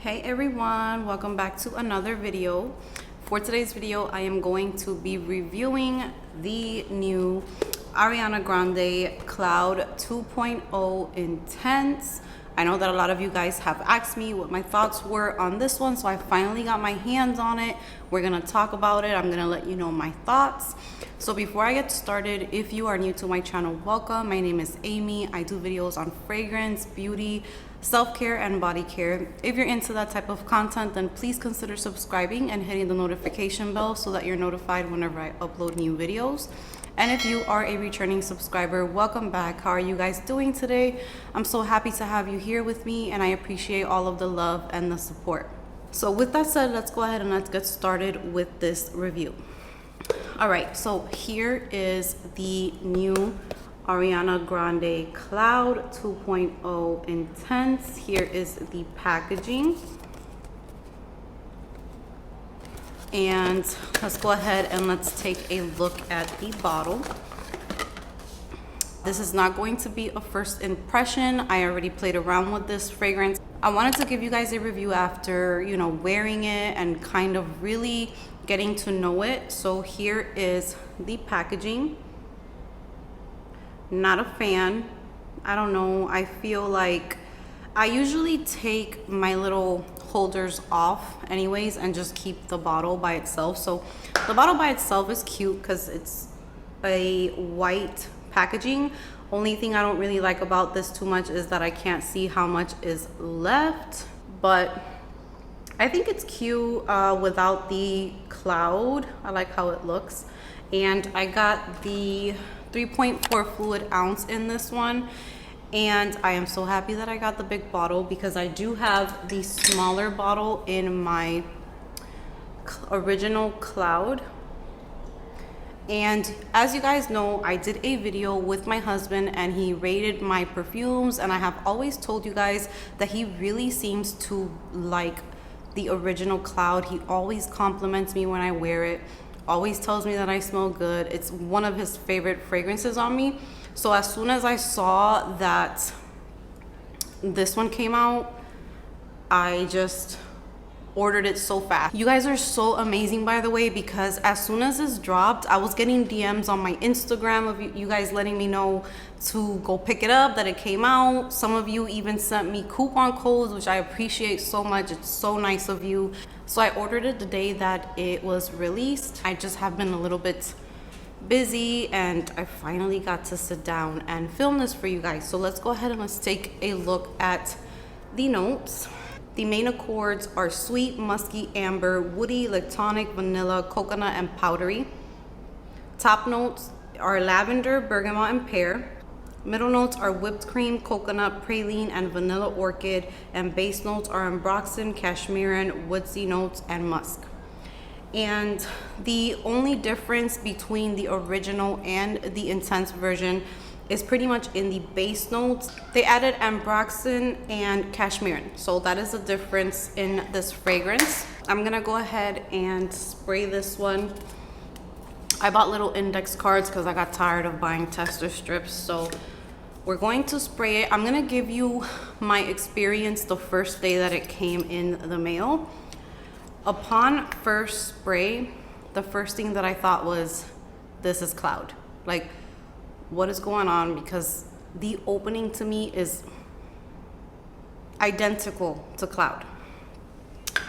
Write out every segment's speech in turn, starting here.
Hey everyone, welcome back to another video. For today's video, I am going to be reviewing the new Ariana Grande Cloud 2.0 Intense. I know that a lot of you guys have asked me what my thoughts were on this one, so I finally got my hands on it. We're gonna talk about it. I'm gonna let you know my thoughts. So before I get started, if you are new to my channel, welcome. My name is Amy. I do videos on fragrance, beauty, self-care, and body care. If you're into that type of content, then please consider subscribing and hitting the notification bell so that you're notified whenever I upload new videos. And if you are a returning subscriber, welcome back. How are you guys doing today? I'm so happy to have you here with me, and I appreciate all of the love and the support. So with that said, let's go ahead and let's get started with this review. All right, so here is the new Ariana Grande Cloud 2.0 Intense. Here is the packaging. And let's go ahead and let's take a look at the bottle. This is not going to be a first impression. I already played around with this fragrance. I wanted to give you guys a review after, wearing it and kind of really getting to know it. So here is the packaging. Not a fan. I don't know. I feel like I usually take my little holders off anyways and just keep the bottle by itself. So the bottle by itself is cute because it's a white packaging. Only thing I don't really like about this too much is that I can't see how much is left, but I think it's cute without the cloud. I like how it looks. And I got the 3.4 fluid ounce in this one, and I am so happy that I got the big bottle because I do have the smaller bottle in my original Cloud. And as you guys know, I did a video with my husband and he rated my perfumes, and I have always told you guys that he really seems to like the original Cloud. He always compliments me when I wear it, always tells me that I smell good. It's one of his favorite fragrances on me. So as soon as I saw that this one came out, I just ordered it so fast. You guys are so amazing, by the way, because as soon as this dropped, I was getting DMs on my Instagram of you guys letting me know to go pick it up, that it came out. Some of you even sent me coupon codes, which I appreciate so much. It's so nice of you. So I ordered it the day that it was released. I just have been a little bit busy, and I finally got to sit down and film this for you guys. So let's go ahead and let's take a look at the notes. The main accords are sweet, musky, amber, woody, lactonic, vanilla, coconut, and powdery. Top notes are lavender, bergamot, and pear. Middle notes are whipped cream, coconut, praline, and vanilla orchid. And base notes are ambroxan, cashmeran, woodsy notes, and musk. And the only difference between the original and the intense version is pretty much in the base notes. They added ambroxan and cashmeran, so that is the difference in this fragrance. I'm gonna go ahead and spray this one. I bought little index cards because I got tired of buying tester strips, so we're going to spray it. I'm gonna give you my experience the first day that it came in the mail. Upon first spray, the first thing that I thought was, this is Cloud. Like, what is going on? Because the opening to me is identical to Cloud.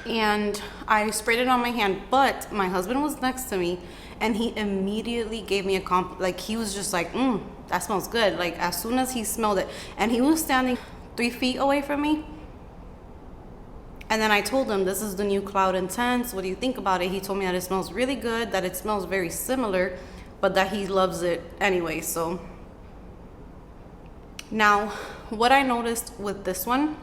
And I sprayed it on my hand, but my husband was next to me and he immediately gave me a like, he was just like, that smells good. Like, as soon as he smelled it, and he was standing 3 feet away from me. And then I told him, this is the new Cloud Intense. What do you think about it? He told me that it smells really good, that it smells very similar, but that he loves it anyway. So now, what I noticed with this one,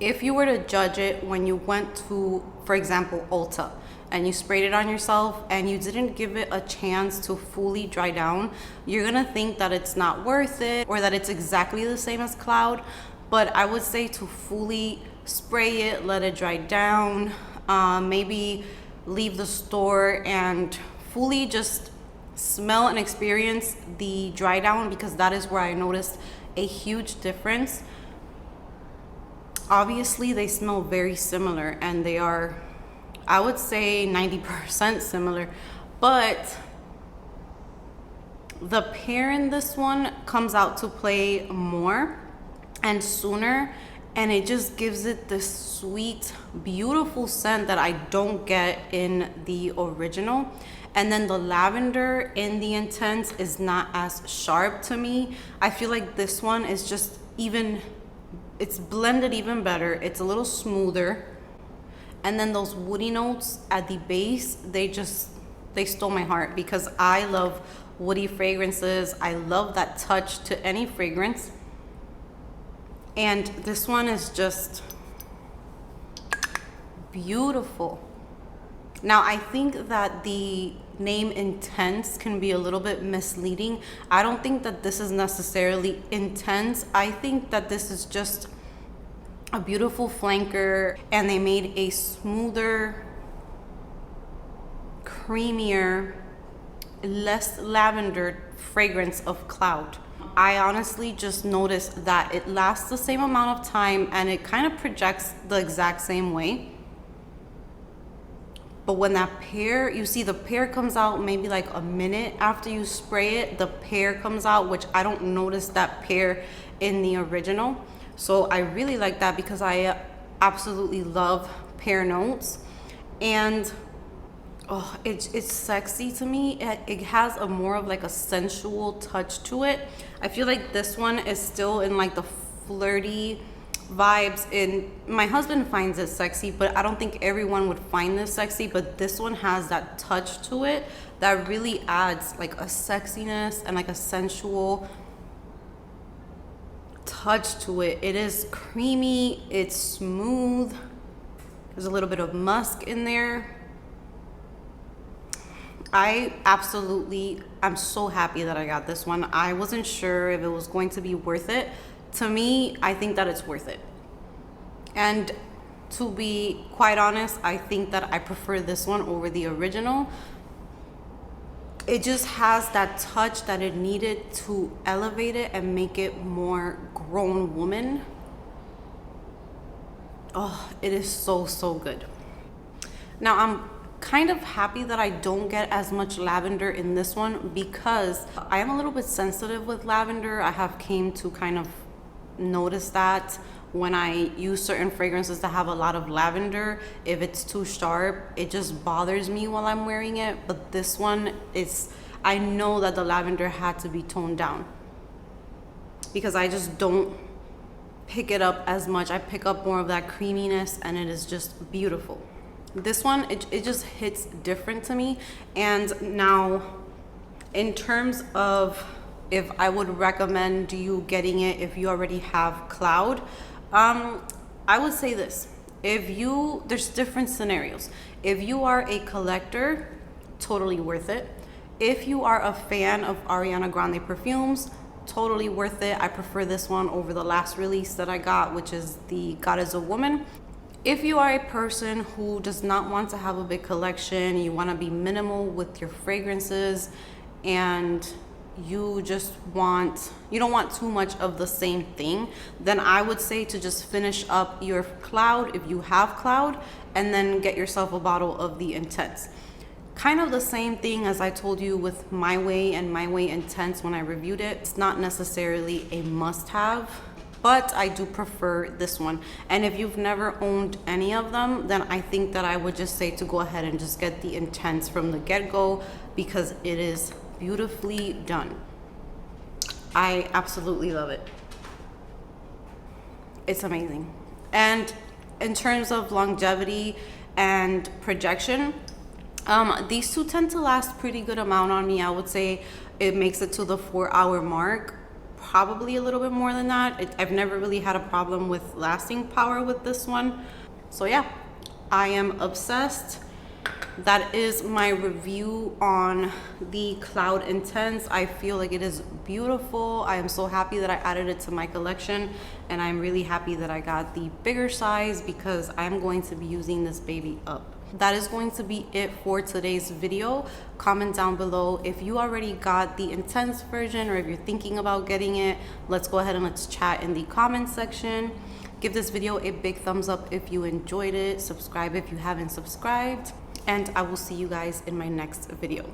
if you were to judge it when you went to, for example, Ulta, and you sprayed it on yourself and you didn't give it a chance to fully dry down, you're gonna think that it's not worth it or that it's exactly the same as Cloud. But I would say to fully spray it, let it dry down, maybe leave the store and fully just smell and experience the dry down, because that is where I noticed a huge difference. Obviously they smell very similar, and they are, I would say, 90% similar, but the pear in this one comes out to play more and sooner, and it just gives it this sweet, beautiful scent that I don't get in the original. And then the lavender in the Intense is not as sharp to me. I feel like this one is just even, it's blended even better. It's a little smoother. And then those woody notes at the base, they stole my heart, because I love woody fragrances. I love that touch to any fragrance. And this one is just beautiful. Now, I think that the name Intense can be a little bit misleading. I don't think that this is necessarily intense. I think that this is just a beautiful flanker, and they made a smoother, creamier, less lavender fragrance of Cloud. I honestly just noticed that it lasts the same amount of time, and it kind of projects the exact same way. But when that pear, you see the pear comes out maybe like a minute after you spray it, the pear comes out, which I don't notice that pear in the original. So I really like that, because I absolutely love pear notes. And oh, it's sexy to me. It has a more of like a sensual touch to it. I feel like this one is still in like the flirty vibes, and my husband finds it sexy, but I don't think everyone would find this sexy. But this one has that touch to it that really adds like a sexiness and like a sensual touch to it. It is creamy, it's smooth, there's a little bit of musk in there. I'm so happy that I got this one. I wasn't sure if it was going to be worth it. To me, I think that it's worth it. And to be quite honest, I think that I prefer this one over the original. It just has that touch that it needed to elevate it and make it more grown woman. Oh, it is so, so good. Now, I'm kind of happy that I don't get as much lavender in this one, because I am a little bit sensitive with lavender. I have came to kind of notice that when I use certain fragrances that have a lot of lavender, if it's too sharp, it just bothers me while I'm wearing it. But this one is, I know that the lavender had to be toned down, because I just don't pick it up as much. I pick up more of that creaminess, and it is just beautiful. This one, it just hits different to me. And now, in terms of if I would recommend you getting it if you already have Cloud, I would say this. There's different scenarios. If you are a collector, totally worth it. If you are a fan of Ariana Grande perfumes, totally worth it. I prefer this one over the last release that I got, which is the God is a Woman. If you are a person who does not want to have a big collection, you want to be minimal with your fragrances, and you don't want too much of the same thing, then I would say to just finish up your Cloud if you have Cloud, and then get yourself a bottle of the Intense. Kind of the same thing as I told you with My Way and My Way Intense when I reviewed it. It's not necessarily a must-have, but I do prefer this one. And if you've never owned any of them, then I think that I would just say to go ahead and just get the Intense from the get-go, because it is beautifully done. I absolutely love it. It's amazing. And in terms of longevity and projection, these two tend to last pretty good amount on me. I would say it makes it to the 4-hour mark, probably a little bit more than that. I've never really had a problem with lasting power with this one. So yeah, I am obsessed. That is my review on the Cloud Intense. I feel like it is beautiful. I am so happy that I added it to my collection, and I'm really happy that I got the bigger size, because I'm going to be using this baby up. That is going to be it for today's video. Comment down below if you already got the Intense version, or if you're thinking about getting it. Let's go ahead and let's chat in the comment section. Give this video a big thumbs up if you enjoyed it. Subscribe if you haven't subscribed. And I will see you guys in my next video.